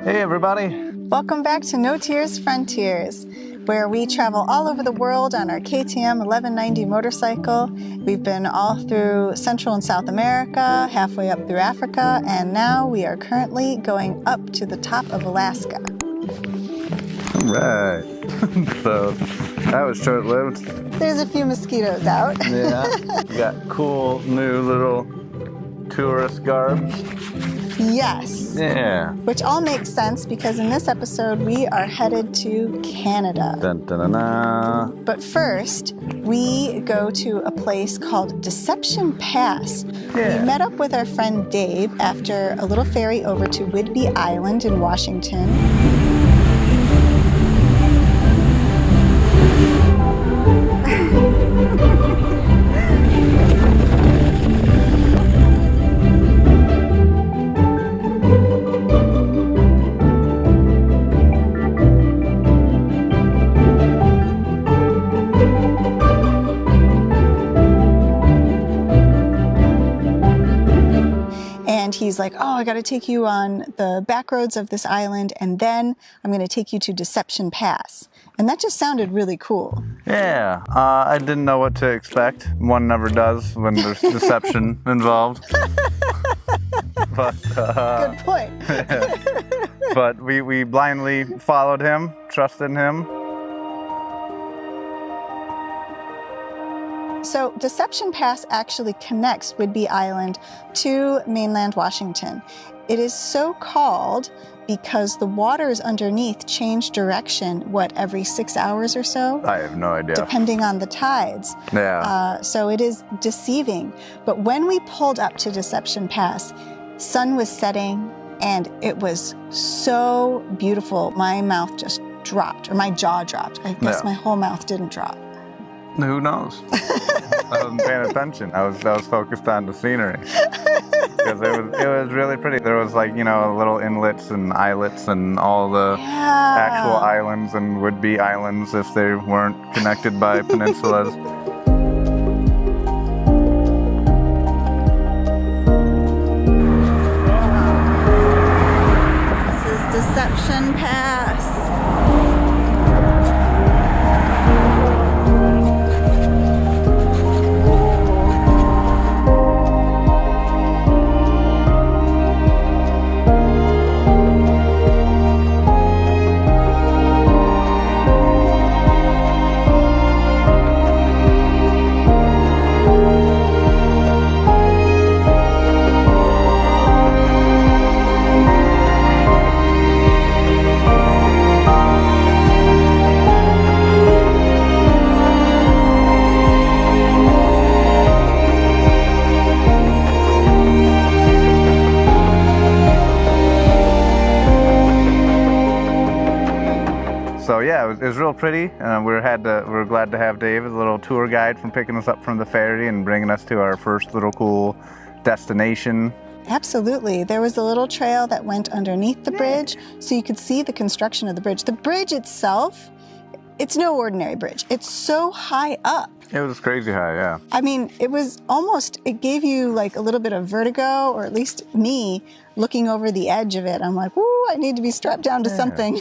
Hey everybody! Welcome back to Notier's Frontiers, where we travel all over the world on our KTM 1190 motorcycle. We've been all through Central and South America, halfway up through Africa, and now we are currently going up to the top of Alaska. All right. So that was short-lived. There's a few mosquitoes out. Yeah. We got cool new little tourist garbs. Yes. Yeah. Which all makes sense because in this episode we are headed to Canada. Dun, dun, dun, dun. But first, we go to a place called Deception Pass. Yeah. We met up with our friend Dave after a little ferry over to Whidbey Island in Washington. He's like, oh, I got to take you on the back roads of this island, and then I'm going to take you to Deception Pass. And that just sounded really cool. Yeah. I didn't know what to expect. One never does when there's deception involved. But, good point. Yeah. But we blindly followed him, trusted him. So Deception Pass actually connects Whidbey Island to mainland Washington. It is so called because the waters underneath change direction, every 6 hours or so? I have no idea. Depending on the tides. Yeah. So it is deceiving. But when we pulled up to Deception Pass, sun was setting and it was so beautiful. My mouth just dropped, or my jaw dropped. I guess my whole mouth didn't drop. Who knows? I wasn't paying attention. I was focused on the scenery. Because it was really pretty. There was little inlets and islets and all the actual islands and would-be islands if they weren't connected by peninsulas. This is Deception Pass. So yeah, it was real pretty. We're glad to have Dave as a little tour guide from picking us up from the ferry and bringing us to our first little cool destination. Absolutely. There was a little trail that went underneath the bridge, so you could see the construction of the bridge. The bridge itself, it's no ordinary bridge. It's so high up. It was crazy high, yeah. I mean, it gave you like a little bit of vertigo, or at least me, looking over the edge of it. I'm like, whoo, I need to be strapped down to something.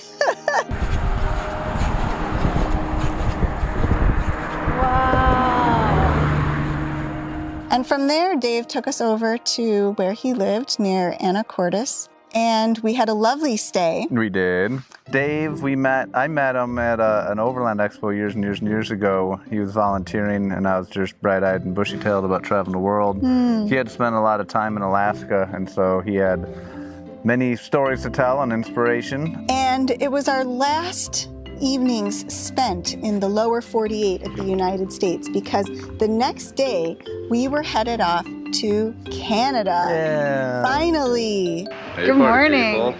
And from there, Dave took us over to where he lived near Anacortes, and we had a lovely stay. We did. Dave, I met him at an Overland Expo years and years and years ago. He was volunteering, and I was just bright-eyed and bushy-tailed about traveling the world. He had spent a lot of time in Alaska, and so he had many stories to tell and inspiration. And it was our last evenings spent in the lower 48 of the United States, because the next day we were headed off to Canada. Yeah. Finally. Hey, good morning.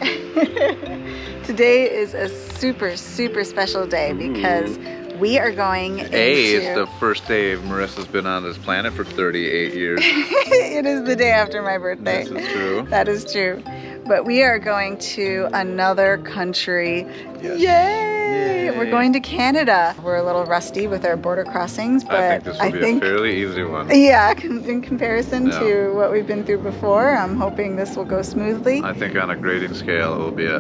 Today is a super, super special day because we are going It's the first day Marissa's been on this planet for 38 years. It is the day after my birthday. This is true. That is true. But we are going to another country. Yes. Yay! Yay! We're going to Canada. We're a little rusty with our border crossings, but I think this will be a fairly easy one. Yeah, in comparison to what we've been through before, I'm hoping this will go smoothly. I think on a grading scale, it will be a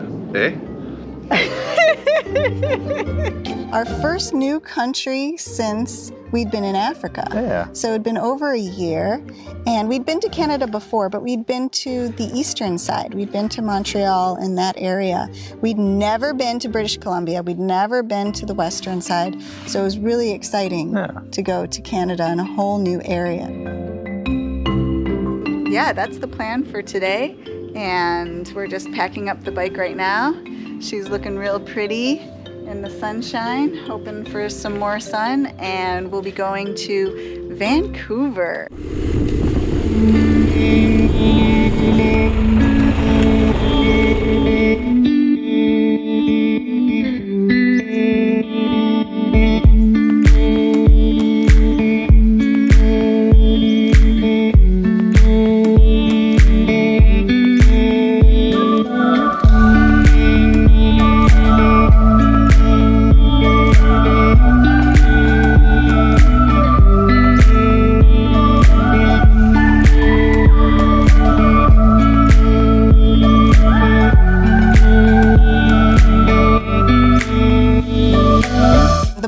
Our first new country since we'd been in Africa. Yeah. So it'd been over a year, and we'd been to Canada before, but we'd been to the eastern side. We'd been to Montreal in that area. We'd never been to British Columbia. We'd never been to the western side. So it was really exciting to go to Canada in a whole new area. Yeah, that's the plan for today. And we're just packing up the bike right now. She's looking real pretty in the sunshine, hoping for some more sun, and we'll be going to Vancouver.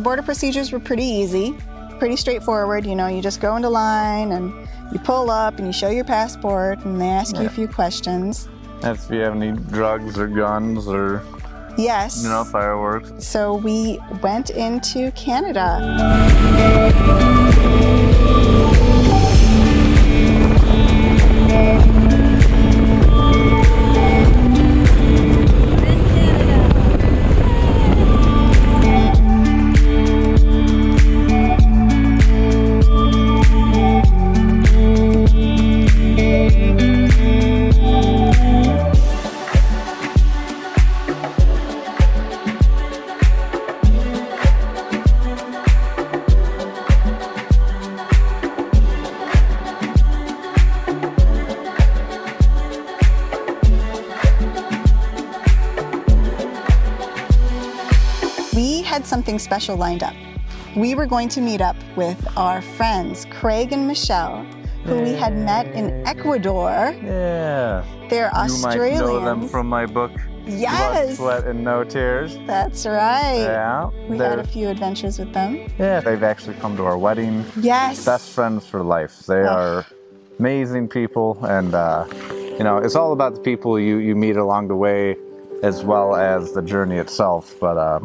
Border procedures were pretty easy, pretty straightforward. You know, you just go into line and you pull up and you show your passport and they ask you a few questions. If you have any drugs or guns or, yes, you know, fireworks. So we went into Canada. Had something special lined up. We were going to meet up with our friends Craig and Michelle, who we had met in Ecuador. Yeah. They're Australians. You might know them from my book. Yes. Blood, Sweat, and No Tears. That's right. Yeah. We had a few adventures with them. Yeah. They've actually come to our wedding. Yes. Best friends for life. They are amazing people, and you know, it's all about the people you meet along the way, as well as the journey itself. But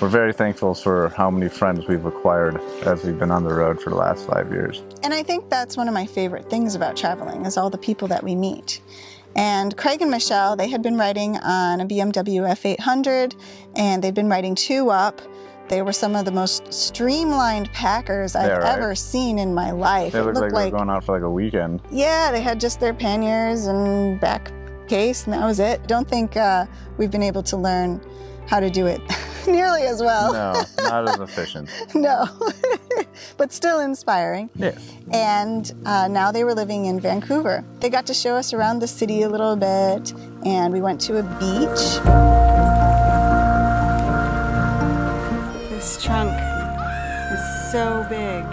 we're very thankful for how many friends we've acquired as we've been on the road for the last 5 years. And I think that's one of my favorite things about traveling, is all the people that we meet. And Craig and Michelle, they had been riding on a BMW F800, and they'd been riding 2-up. They were some of the most streamlined packers I've ever seen in my life. They looked like they were going out for like a weekend. Yeah, they had just their panniers and back case, and that was it. Don't think we've been able to learn how to do it nearly as well. No, not as efficient. No, but still inspiring. Yes. And now they were living in Vancouver. They got to show us around the city a little bit, and we went to a beach. This trunk is so big.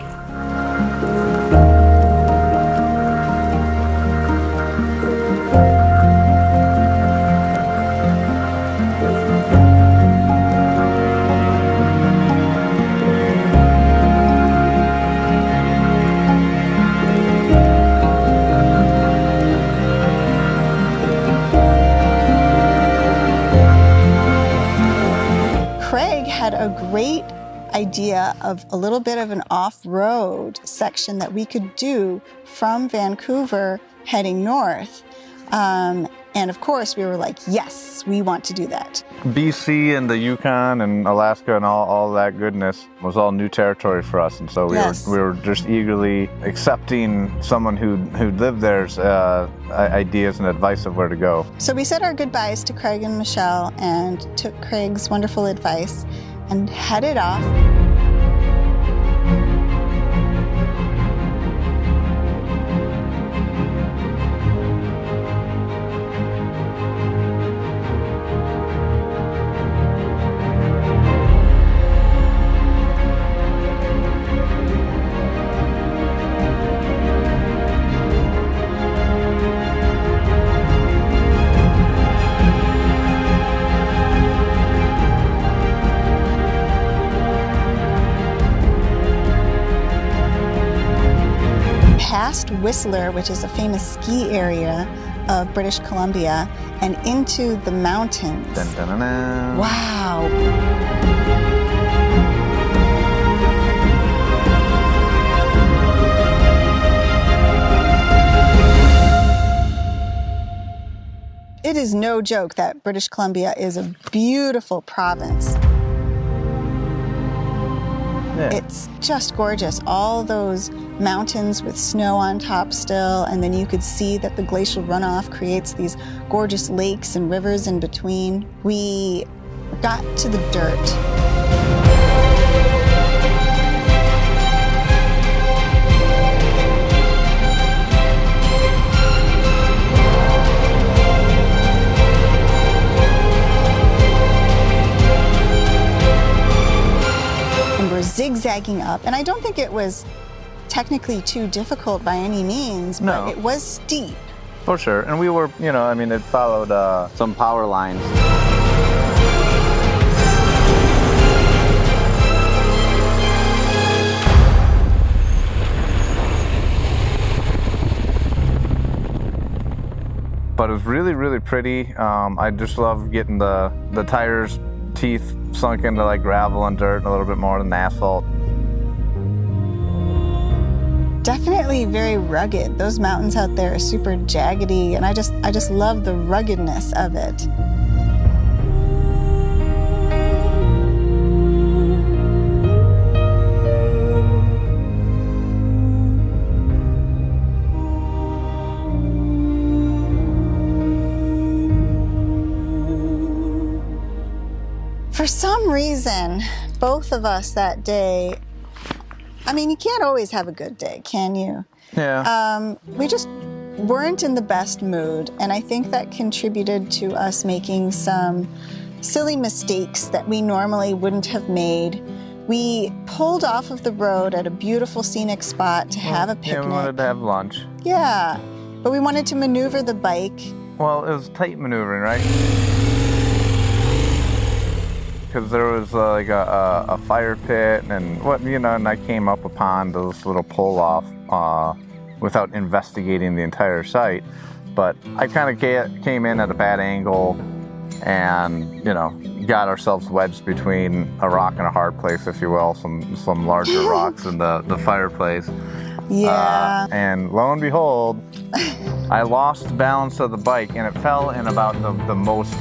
Had a great idea of a little bit of an off-road section that we could do from Vancouver heading north. And of course we were like, yes, we want to do that. BC and the Yukon and Alaska and all that goodness was all new territory for us. And so we were just eagerly accepting someone who lived there's ideas and advice of where to go. So we said our goodbyes to Craig and Michelle and took Craig's wonderful advice and headed off. Whistler, which is a famous ski area of British Columbia, and into the mountains. Dun, dun, dun, dun. Wow. It is no joke that British Columbia is a beautiful province. Yeah. It's just gorgeous. All those mountains with snow on top still, and then you could see that the glacial runoff creates these gorgeous lakes and rivers in between. We got to the dirt. Zigzagging up, and I don't think it was technically too difficult by any means, but No. it was steep. For sure. And we were, you know, I mean, it followed some power lines. But it was really, really pretty. I just love getting the tires' teeth sunk into like gravel and dirt a little bit more than asphalt. Definitely very rugged. Those mountains out there are super jaggedy, and I just love the ruggedness of it. For some reason, both of us that day, I mean, you can't always have a good day, can you? Yeah. We just weren't in the best mood, and I think that contributed to us making some silly mistakes that we normally wouldn't have made. We pulled off of the road at a beautiful scenic spot to have a picnic. Yeah, we wanted to have lunch. Yeah, but we wanted to maneuver the bike. Well, it was tight maneuvering, right? Because there was like a fire pit and and I came up upon this little pull off without investigating the entire site. But I kind of came in at a bad angle and, got ourselves wedged between a rock and a hard place, if you will, some larger rocks in the fireplace. Yeah. And lo and behold, I lost balance of the bike and it fell in about the most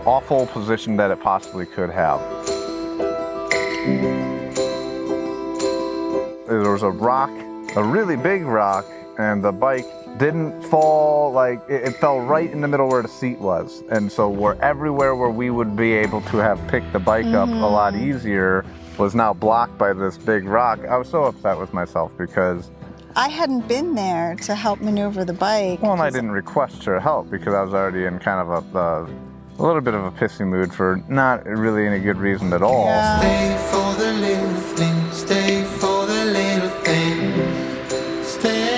awful position that it possibly could have. There was a rock, a really big rock, and the bike didn't fall, like it fell right in the middle where the seat was. And so everywhere where we would be able to have picked the bike up a lot easier was now blocked by this big rock. I was so upset with myself because I hadn't been there to help maneuver the bike. well, and I didn't request her help because I was already in kind of a little bit of a pissy mood for not really any good reason at all. Yeah. Stay for the little things, stay for the little things, stay,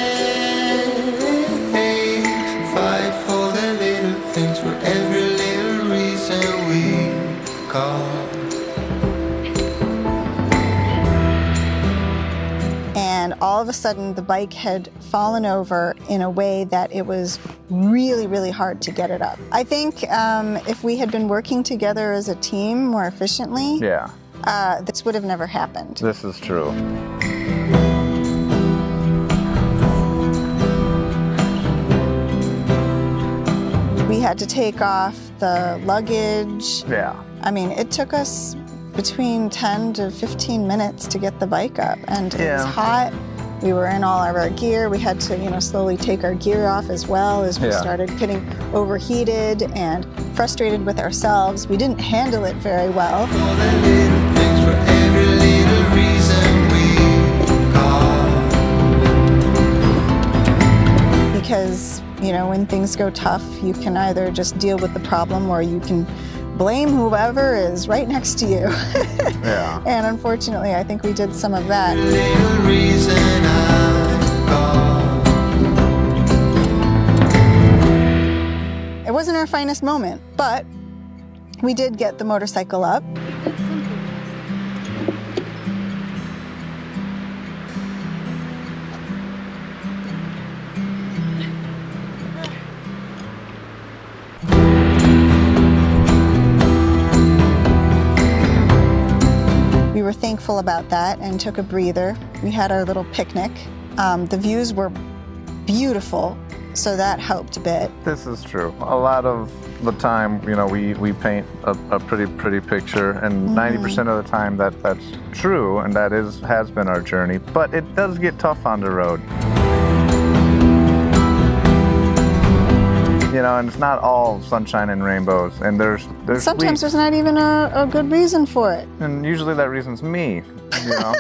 fight for the little things, for every little reason we got. And all of a sudden, the bike had fallen over in a way that it was really, really hard to get it up. I think if we had been working together as a team more efficiently, Yeah, this would have never happened. this is true. We had to take off the luggage. Yeah. I mean, it took us between 10 to 15 minutes to get the bike up, and it was Yeah. hot. We were in all of our gear. We had to, slowly take our gear off as well as we Yeah. started getting overheated and frustrated with ourselves. We didn't handle it very well. For the little things, for every little reason we got. Because, when things go tough, you can either just deal with the problem or you can blame whoever is right next to you. Yeah. And unfortunately, I think we did some of that. Little reason I've got. It wasn't our finest moment, but we did get the motorcycle up. grateful about that and took a breather. We had our little picnic. The views were beautiful, so that helped a bit. This is true. A lot of the time, you know, we paint a pretty picture, and 90% of the time that's true, and that has been our journey. But it does get tough on the road. You know, and it's not all sunshine and rainbows, and there's Sometimes weeks, there's not even a good reason for it. and usually that reason's me, you know.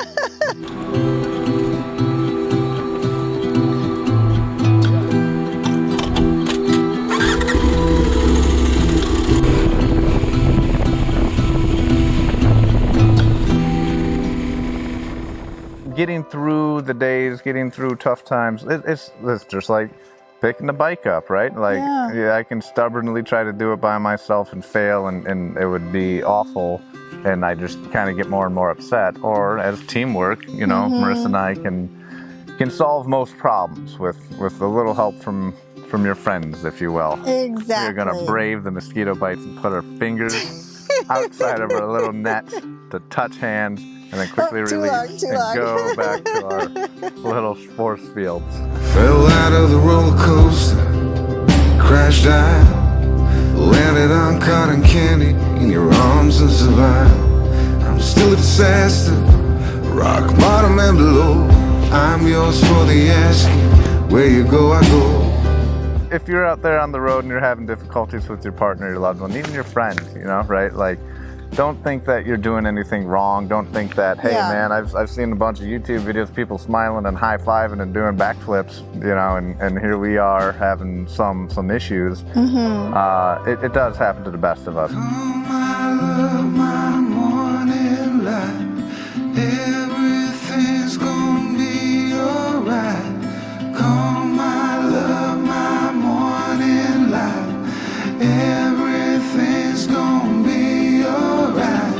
Getting through the days, getting through tough times, it's just like picking the bike up, right? Like, yeah, I can stubbornly try to do it by myself and fail, and it would be awful, and I just kind of get more and more upset. Or as teamwork, you know, Marissa and I can solve most problems with a little help from your friends, if you will. Exactly. We're gonna brave the mosquito bites and put our fingers outside of our little net to touch hands, and then quickly release and go back to our little force fields. Fell out of the roller coaster, crashed out, landed on cotton candy in your arms and survived. I'm still a disaster, rock bottom and below. I'm yours for the asking, where you go I go. If you're out there on the road and you're having difficulties with your partner, your loved one, even your friends, you know, right? Like, don't think that you're doing anything wrong. Don't think that, hey, man, I've seen a bunch of YouTube videos, people smiling and high-fiving and doing backflips, you know, and here we are having some issues. It does happen to the best of us. Oh, my love, my morning light, everything's gonna be alright. Come, my love, my morning light, everything's gonna be alright.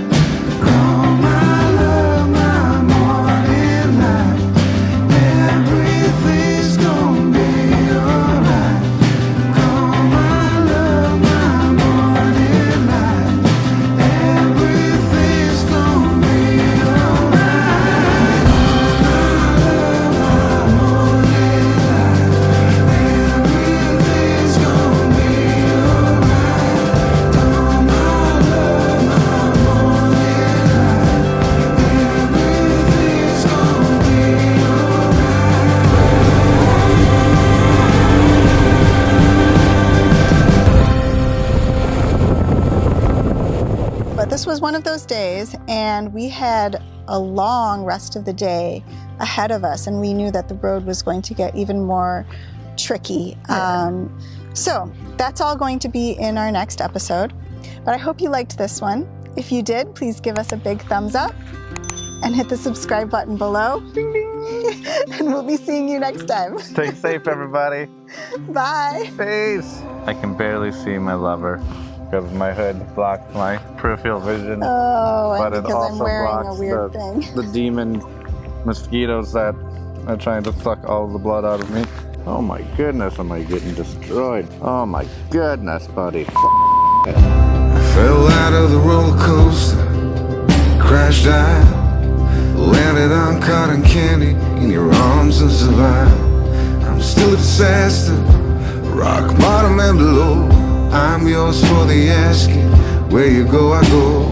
Come, my love, my morning light, everything's gonna be alright. Come, my love, my morning light, everything's gonna be alright. My love, my morning light, everything's gonna be alright. Come, my love, my morning light, everything's gonna be But this was one of those days, and we had a long rest of the day ahead of us, and we knew that the road was going to get even more tricky. So that's all going to be in our next episode. But I hope you liked this one. If you did, please give us a big thumbs up and hit the subscribe button below. Ding, ding. And we'll be seeing you next time. Stay safe, everybody. Bye. Peace. I can barely see my lover because my hood blocks my peripheral vision. Oh, and But it because I'm also wearing a blocks weird the, thing. the demon mosquitoes that are trying to suck all the blood out of me. Oh my goodness, am I getting destroyed? Oh my goodness, buddy. I fell out of the roller coaster, crashed out, landed on cotton candy in your arms and survived. I'm still a disaster, rock bottom and below. I'm yours for the asking, where you go I go.